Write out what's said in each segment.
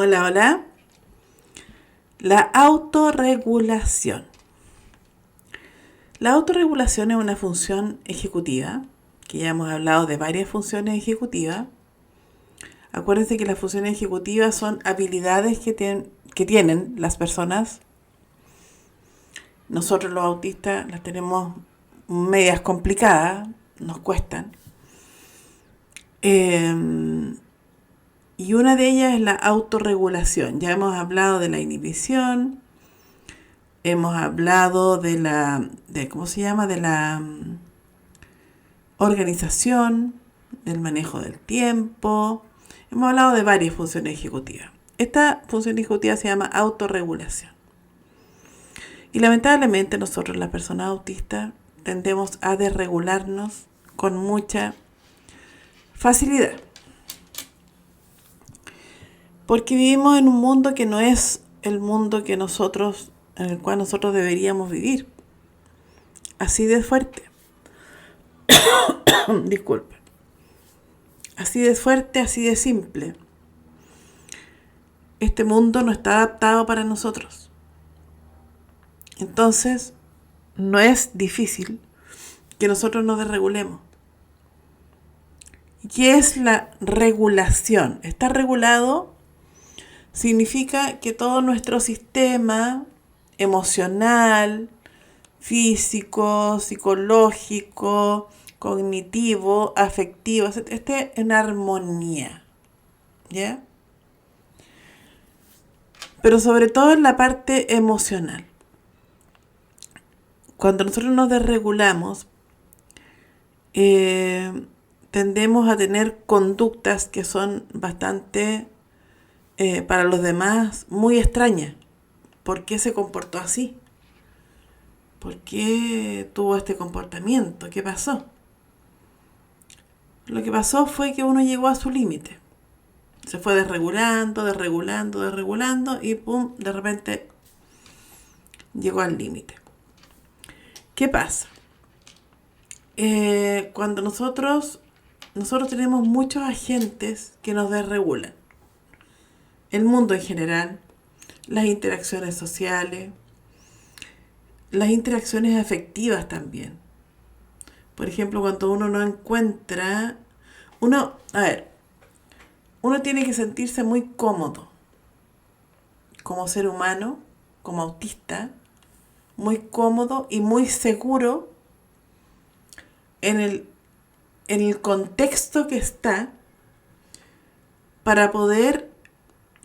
Hola, hola. La autorregulación. La autorregulación es una función ejecutiva, que ya hemos hablado de varias funciones ejecutivas. Acuérdense que las funciones ejecutivas son habilidades que tienen las personas. Nosotros los autistas las tenemos medias complicadas, nos cuestan. Y una de ellas es la autorregulación. Ya hemos hablado de la inhibición, hemos hablado ¿cómo se llama? De la organización, del manejo del tiempo. Hemos hablado de varias funciones ejecutivas. Esta función ejecutiva se llama autorregulación. Y lamentablemente nosotros, las personas autistas, tendemos a desregularnos con mucha facilidad. Porque vivimos en un mundo que no es el mundo en el cual nosotros deberíamos vivir. Así de fuerte. Disculpe. Así de fuerte, así de simple. Este mundo no está adaptado para nosotros. Entonces, no es difícil que nosotros nos desregulemos. ¿Y qué es la regulación? Estar regulado significa que todo nuestro sistema emocional, físico, psicológico, cognitivo, afectivo, esté en armonía. ¿Ya? Pero sobre todo en la parte emocional. Cuando nosotros nos desregulamos, tendemos a tener conductas que son bastante, para los demás, muy extrañas. ¿Por qué se comportó así? ¿Por qué tuvo este comportamiento? ¿Qué pasó? Lo que pasó fue que uno llegó a su límite. Se fue desregulando y pum, de repente llegó al límite. ¿Qué pasa? Cuando nosotros tenemos muchos agentes que nos desregulan. El mundo en general, las interacciones sociales, las interacciones afectivas también. Por ejemplo, cuando uno no encuentra, uno tiene que sentirse muy cómodo como ser humano, como autista, muy cómodo y muy seguro en el contexto que está para poder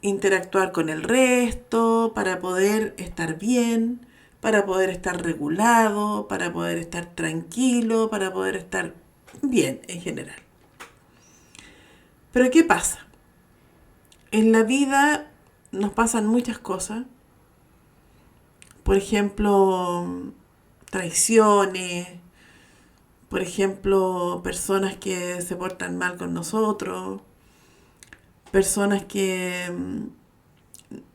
interactuar con el resto, para poder estar bien, para poder estar regulado, para poder estar tranquilo, para poder estar bien en general. Pero ¿qué pasa? En la vida nos pasan muchas cosas. Por ejemplo, traiciones, por ejemplo, personas que se portan mal con nosotros, personas que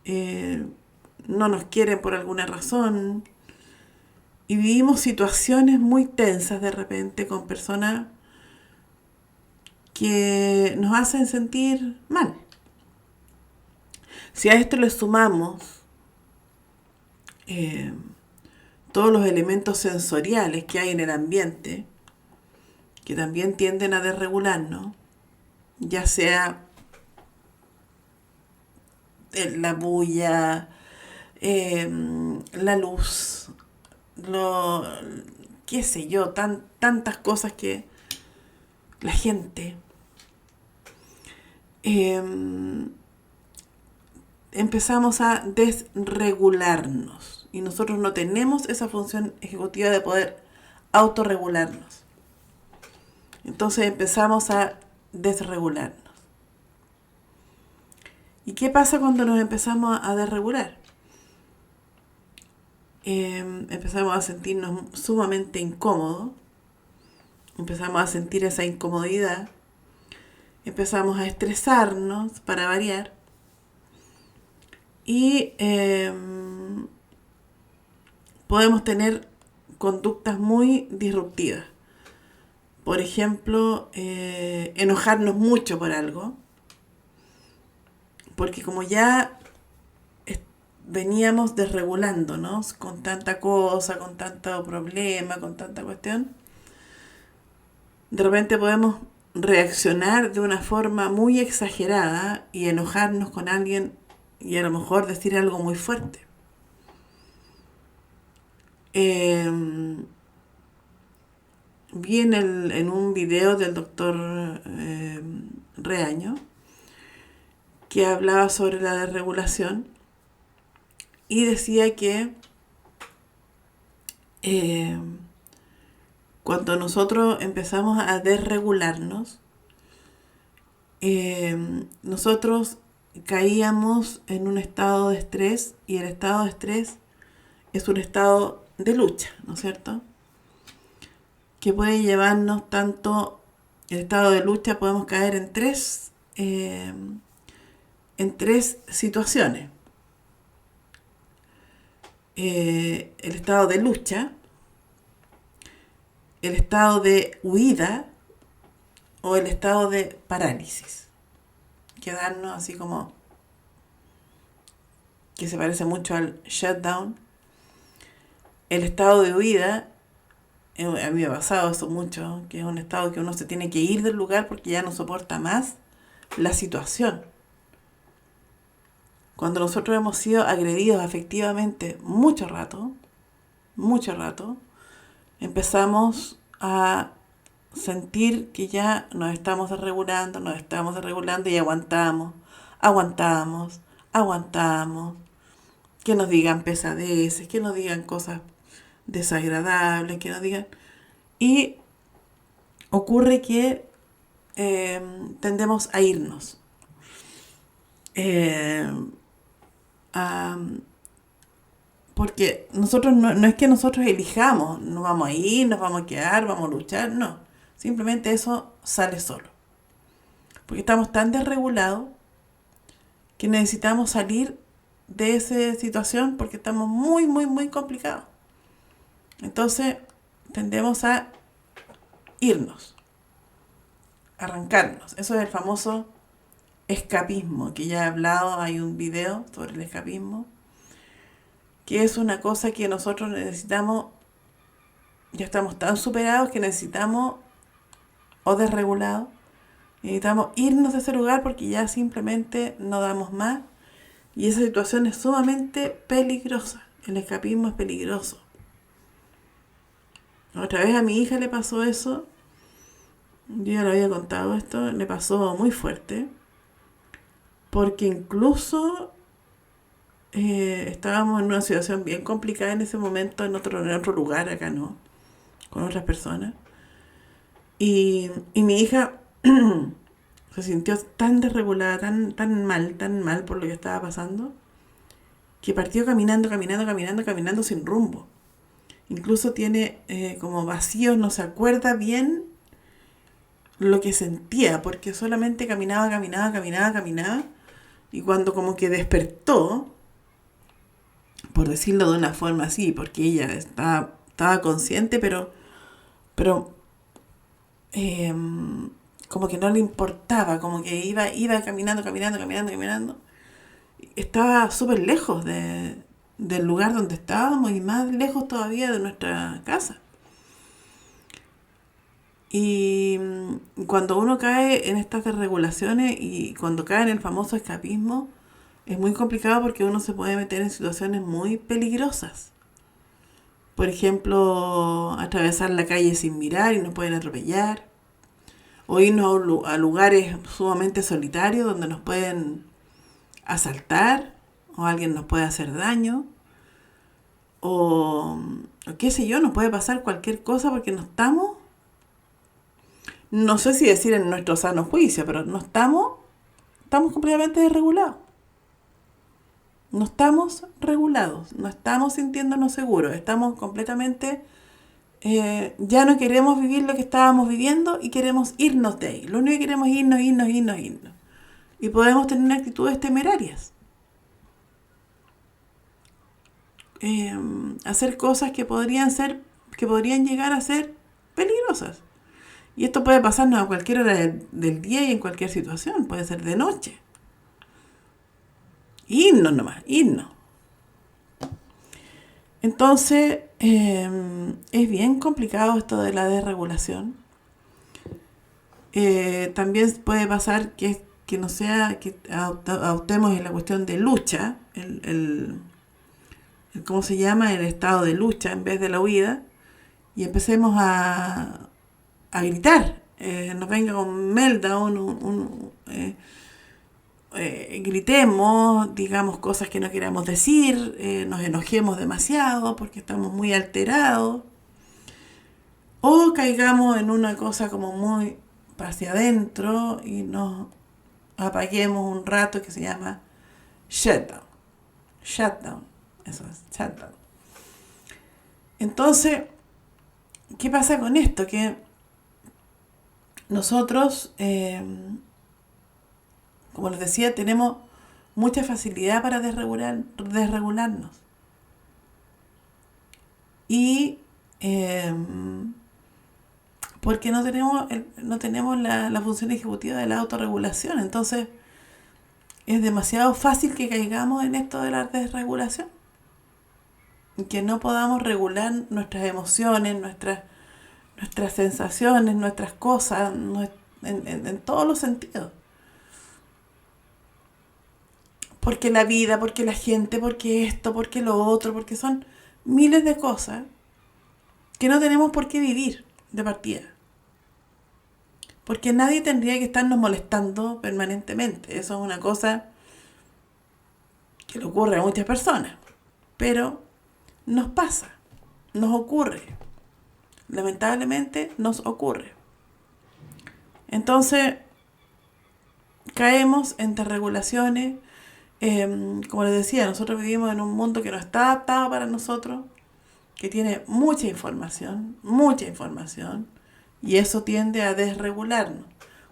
eh, no nos quieren por alguna razón. Y vivimos situaciones muy tensas de repente con personas que nos hacen sentir mal. Si a esto le sumamos eh, todos los elementos sensoriales que hay en el ambiente, que también tienden a desregularnos, ya sea la bulla, la luz, lo, qué sé yo, tantas cosas que la gente, eh, empezamos a desregularnos y nosotros no tenemos esa función ejecutiva de poder autorregularnos. Entonces empezamos a desregularnos. ¿Y qué pasa cuando nos empezamos a desregular? Empezamos a sentirnos sumamente incómodos, empezamos a sentir esa incomodidad, empezamos a estresarnos para variar y podemos tener conductas muy disruptivas. Por ejemplo, enojarnos mucho por algo, porque como ya veníamos desregulándonos con tanta cosa, con tanto problema, con tanta cuestión, de repente podemos reaccionar de una forma muy exagerada y enojarnos con alguien y a lo mejor decir algo muy fuerte. Vi en un video del doctor Reaño que hablaba sobre la desregulación y decía que eh, cuando nosotros empezamos a desregularnos, nosotros caíamos en un estado de estrés y el estado de estrés es un estado de lucha, ¿no es cierto? Que puede llevarnos tanto, el estado de lucha podemos caer en tres situaciones. El estado de lucha, el estado de huida o el estado de parálisis. Quedarnos así como, que se parece mucho al shutdown. El estado de huida, a mí me ha pasado eso mucho, que es un estado que uno se tiene que ir del lugar porque ya no soporta más la situación. Cuando nosotros hemos sido agredidos afectivamente mucho rato, empezamos a sentir que ya nos estamos desregulando y aguantamos, que nos digan pesadeces, que nos digan cosas desagradables, que nos digan... Y ocurre que tendemos a irnos. Porque nosotros no es que nosotros elijamos, nos vamos a ir, nos vamos a quedar, vamos a luchar, no. Simplemente eso sale solo. Porque estamos tan desregulados que necesitamos salir de esa situación porque estamos muy complicados. Entonces tendemos a irnos, arrancarnos. Eso es el famoso escapismo, que ya he hablado, hay un video sobre el escapismo, que es una cosa que nosotros necesitamos, ya estamos tan superados que necesitamos, o desregulados, necesitamos irnos de ese lugar porque ya simplemente no damos más y esa situación es sumamente peligrosa. El escapismo es peligroso. Otra vez a mi hija le pasó eso, yo ya lo había contado esto, le pasó muy fuerte, porque incluso estábamos en una situación bien complicada en ese momento, en otro lugar, acá no, con otras personas, y mi hija se sintió tan desregulada, tan mal por lo que estaba pasando, que partió caminando sin rumbo. Incluso tiene como vacíos, no se acuerda bien lo que sentía, porque solamente caminaba, y cuando como que despertó, por decirlo de una forma así, porque ella estaba consciente, pero como que no le importaba, como que iba caminando, estaba súper lejos del lugar donde estábamos y más lejos todavía de nuestra casa. Y cuando uno cae en estas desregulaciones y cuando cae en el famoso escapismo, es muy complicado porque uno se puede meter en situaciones muy peligrosas. Por ejemplo, atravesar la calle sin mirar y nos pueden atropellar. O irnos a lugares sumamente solitarios donde nos pueden asaltar o alguien nos puede hacer daño. O qué sé yo, nos puede pasar cualquier cosa porque no sé si decir en nuestro sano juicio, pero estamos completamente desregulados. No estamos regulados, no estamos sintiéndonos seguros, estamos completamente, ya no queremos vivir lo que estábamos viviendo y queremos irnos de ahí. Lo único que queremos es irnos. Y podemos tener actitudes temerarias. Hacer cosas que podrían llegar a ser peligrosas. Y esto puede pasarnos a cualquier hora del día y en cualquier situación, puede ser de noche. Irnos nomás, irnos. Entonces, es bien complicado esto de la desregulación. También puede pasar que no sea que adoptemos en la cuestión de lucha, ¿cómo se llama? El estado de lucha en vez de la huida, y empecemos a gritar. Nos venga un meltdown, gritemos, digamos cosas que no queramos decir, nos enojemos demasiado porque estamos muy alterados, o caigamos en una cosa como muy hacia adentro y nos apaguemos un rato, que se llama shutdown. Shutdown, eso es, shutdown. Entonces, ¿qué pasa con esto? Que nosotros, como les decía, tenemos mucha facilidad para desregularnos. Y porque no tenemos la función ejecutiva de la autorregulación. Entonces, es demasiado fácil que caigamos en esto de la desregulación. Que no podamos regular nuestras emociones, nuestras sensaciones, nuestras cosas, en todos los sentidos. Porque la vida, porque la gente, porque esto, porque lo otro, porque son miles de cosas que no tenemos por qué vivir de partida. Porque nadie tendría que estarnos molestando permanentemente. Eso es una cosa que le ocurre a muchas personas. Pero nos pasa, nos ocurre. Lamentablemente nos ocurre. Entonces, caemos en desregulaciones. Como les decía, nosotros vivimos en un mundo que no está adaptado para nosotros, que tiene mucha información, y eso tiende a desregularnos.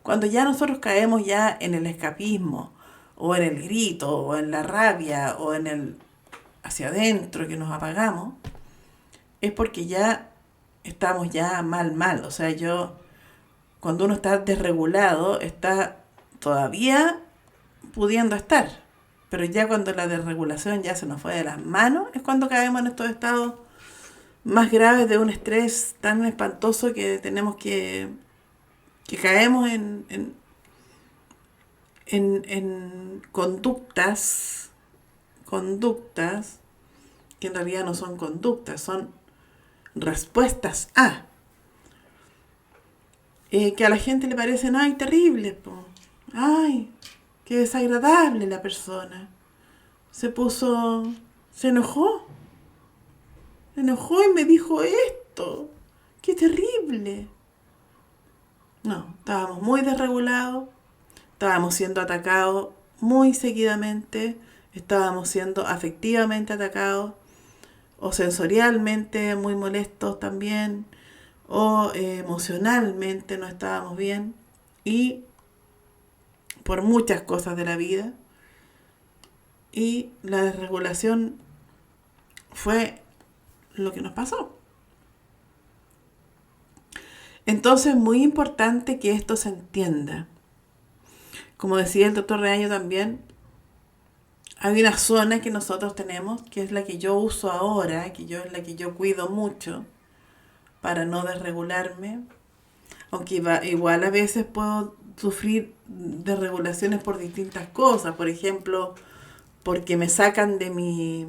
Cuando ya nosotros caemos ya en el escapismo, o en el grito, o en la rabia, o en el hacia adentro que nos apagamos, es porque ya estamos ya mal. O sea, cuando uno está desregulado, está todavía pudiendo estar. Pero ya cuando la desregulación ya se nos fue de las manos, es cuando caemos en estos estados más graves de un estrés tan espantoso que tenemos que caemos en conductas que en realidad no son conductas, son respuestas que a la gente le parecen, ay, terribles, ay, qué desagradable la persona. Se enojó y me dijo esto. ¡Qué terrible! No, estábamos muy desregulados, estábamos siendo atacados muy seguidamente, estábamos siendo afectivamente atacados, o sensorialmente muy molestos también, o emocionalmente no estábamos bien, y por muchas cosas de la vida. Y la desregulación fue lo que nos pasó. Entonces es muy importante que esto se entienda. Como decía el doctor Reaño también, hay una zona que nosotros tenemos, que es la que yo uso ahora, es la que yo cuido mucho para no desregularme, aunque igual a veces puedo sufrir desregulaciones por distintas cosas, por ejemplo, porque me sacan de mi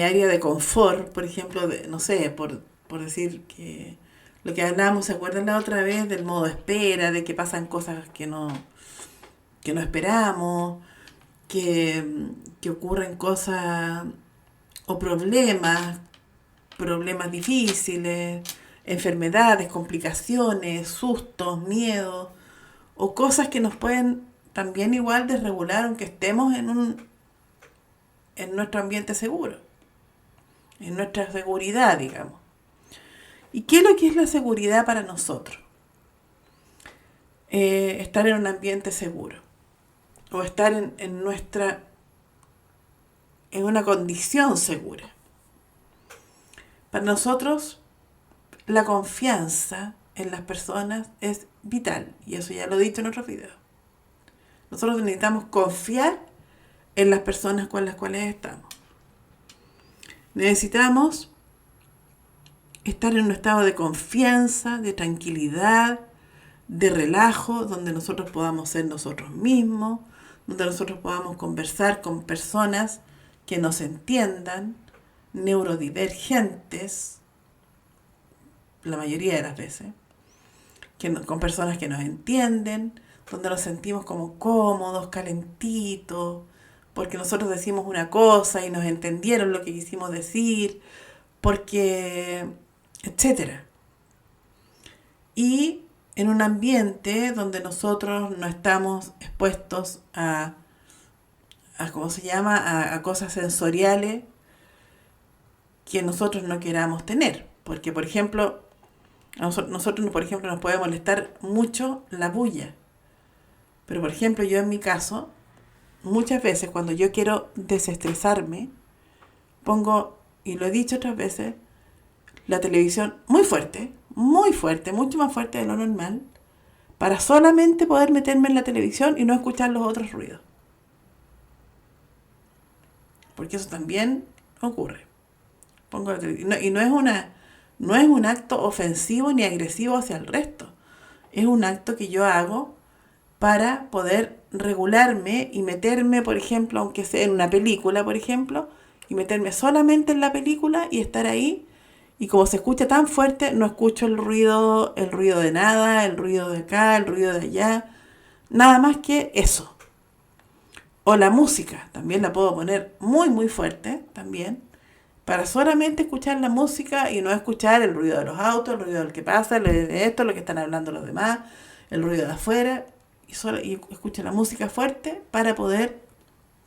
área de confort, por ejemplo, no sé, por decir que lo que hablábamos, ¿se acuerdan la otra vez del modo espera, de que pasan cosas que no esperamos, que ocurren cosas o problemas difíciles, enfermedades, complicaciones, sustos, miedos, o cosas que nos pueden también igual desregular aunque estemos en nuestro ambiente seguro, en nuestra seguridad, digamos. ¿Y qué es lo que es la seguridad para nosotros? Estar en un ambiente seguro, o estar en una condición segura. Para nosotros, la confianza en las personas es vital, y eso ya lo he dicho en otros videos. Nosotros necesitamos confiar en las personas con las cuales estamos. Necesitamos estar en un estado de confianza, de tranquilidad, de relajo, donde nosotros podamos ser nosotros mismos, donde nosotros podamos conversar con personas que nos entiendan, neurodivergentes, la mayoría de las veces, con personas que nos entienden, donde nos sentimos como cómodos, calentitos, porque nosotros decimos una cosa y nos entendieron lo que quisimos decir, porque, etcétera. Y en un ambiente donde nosotros no estamos expuestos ¿cómo se llama? A cosas sensoriales que nosotros no queramos tener. Porque, por ejemplo, nosotros, por ejemplo, nos puede molestar mucho la bulla. Pero, por ejemplo, yo en mi caso, muchas veces cuando yo quiero desestresarme, pongo, y lo he dicho otras veces, la televisión muy fuerte, mucho más fuerte de lo normal, para solamente poder meterme en la televisión y no escuchar los otros ruidos. Porque eso también ocurre. Pongo la televisión, y no es un acto ofensivo ni agresivo hacia el resto. Es un acto que yo hago para poder regularme y meterme, por ejemplo, aunque sea en una película, por ejemplo, y meterme solamente en la película y estar ahí. Y como se escucha tan fuerte, no escucho el ruido de nada, el ruido de acá, el ruido de allá, nada más que eso. O la música, también la puedo poner muy fuerte, también, para solamente escuchar la música y no escuchar el ruido de los autos, el ruido del que pasa, el de esto, lo que están hablando los demás, el ruido de afuera, y escucho la música fuerte para poder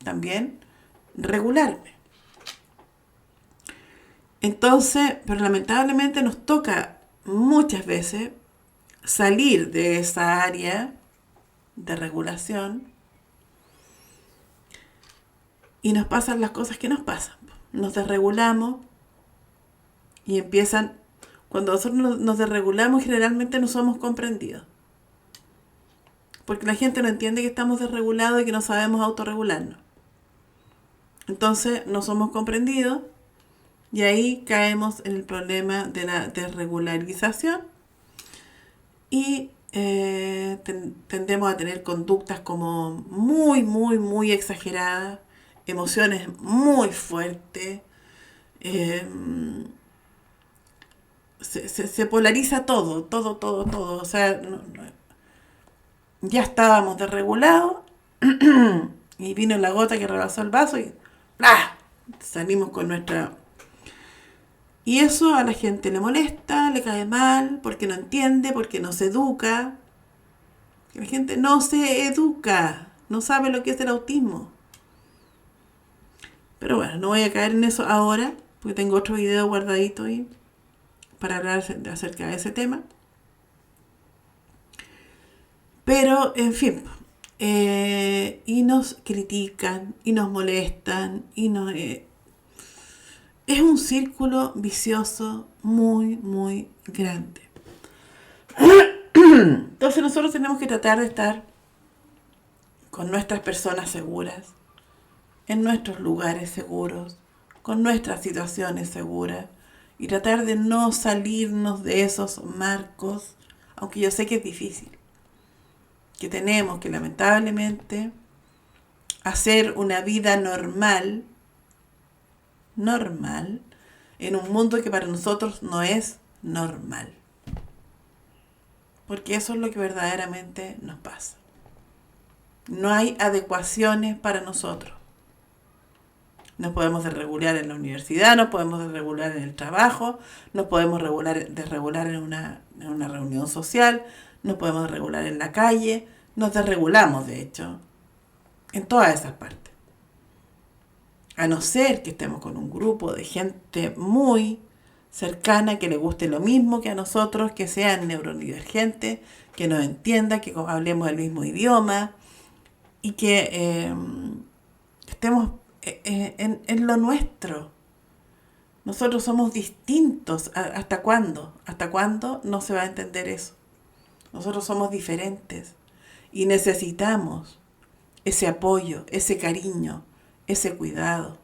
también regularme. Entonces, pero lamentablemente nos toca muchas veces salir de esa área de regulación y nos pasan las cosas que nos pasan. Nos desregulamos y empiezan, cuando nosotros nos desregulamos generalmente no somos comprendidos. Porque la gente no entiende que estamos desregulados y que no sabemos autorregularnos. Entonces no somos comprendidos y ahí caemos en el problema de la desregularización y tendemos a tener conductas como muy exageradas, emociones muy fuertes, se polariza todo. O sea, ya estábamos desregulados y vino la gota que rebasó el vaso y ¡ah! Salimos con nuestra... Y eso a la gente le molesta, le cae mal, porque no entiende, porque no se educa. La gente no se educa, no sabe lo que es el autismo. Pero bueno, no voy a caer en eso ahora, porque tengo otro video guardadito ahí para hablar acerca de ese tema. Pero, en fin, y nos critican, y nos molestan, y nos... es un círculo vicioso muy grande. Entonces nosotros tenemos que tratar de estar con nuestras personas seguras, en nuestros lugares seguros, con nuestras situaciones seguras, y tratar de no salirnos de esos marcos, aunque yo sé que es difícil, que tenemos que lamentablemente hacer una vida normal, en un mundo que para nosotros no es normal. Porque eso es lo que verdaderamente nos pasa. No hay adecuaciones para nosotros. Nos podemos desregular en la universidad, nos podemos desregular en el trabajo, nos podemos desregular en una reunión social, nos podemos desregular en la calle, nos desregulamos de hecho, en todas esas partes. A no ser que estemos con un grupo de gente muy cercana, que le guste lo mismo que a nosotros, que sean neurodivergentes, que nos entienda, que hablemos el mismo idioma y que estemos en lo nuestro. Nosotros somos distintos. ¿Hasta cuándo? ¿Hasta cuándo no se va a entender eso? Nosotros somos diferentes y necesitamos ese apoyo, ese cariño, ese cuidado.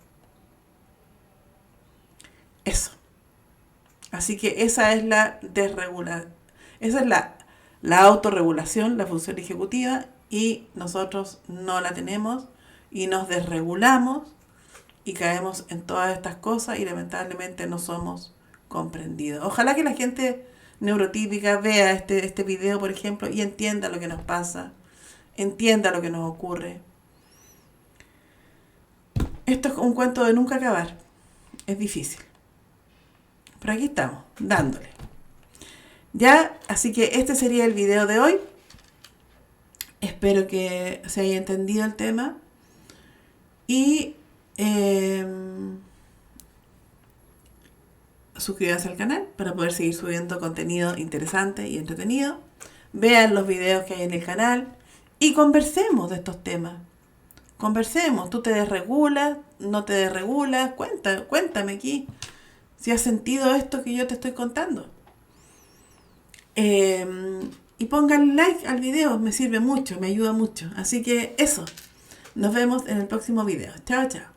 Eso. Así que esa es la desregulación, esa es la autorregulación, la función ejecutiva, y nosotros no la tenemos y nos desregulamos y caemos en todas estas cosas y lamentablemente no somos comprendidos. Ojalá que la gente neurotípica vea este video, por ejemplo, y entienda lo que nos pasa, entienda lo que nos ocurre. Esto es un cuento de nunca acabar. Es difícil. Pero aquí estamos, dándole. Ya, así que este sería el video de hoy. Espero que se haya entendido el tema. Y suscríbanse al canal para poder seguir subiendo contenido interesante y entretenido. Vean los videos que hay en el canal y conversemos de estos temas. Conversemos. ¿Tú te desregulas? ¿No te desregulas? Cuéntame aquí si has sentido esto que yo te estoy contando. Y pongan like al video, me sirve mucho, me ayuda mucho. Así que eso, nos vemos en el próximo video. Chao, chao.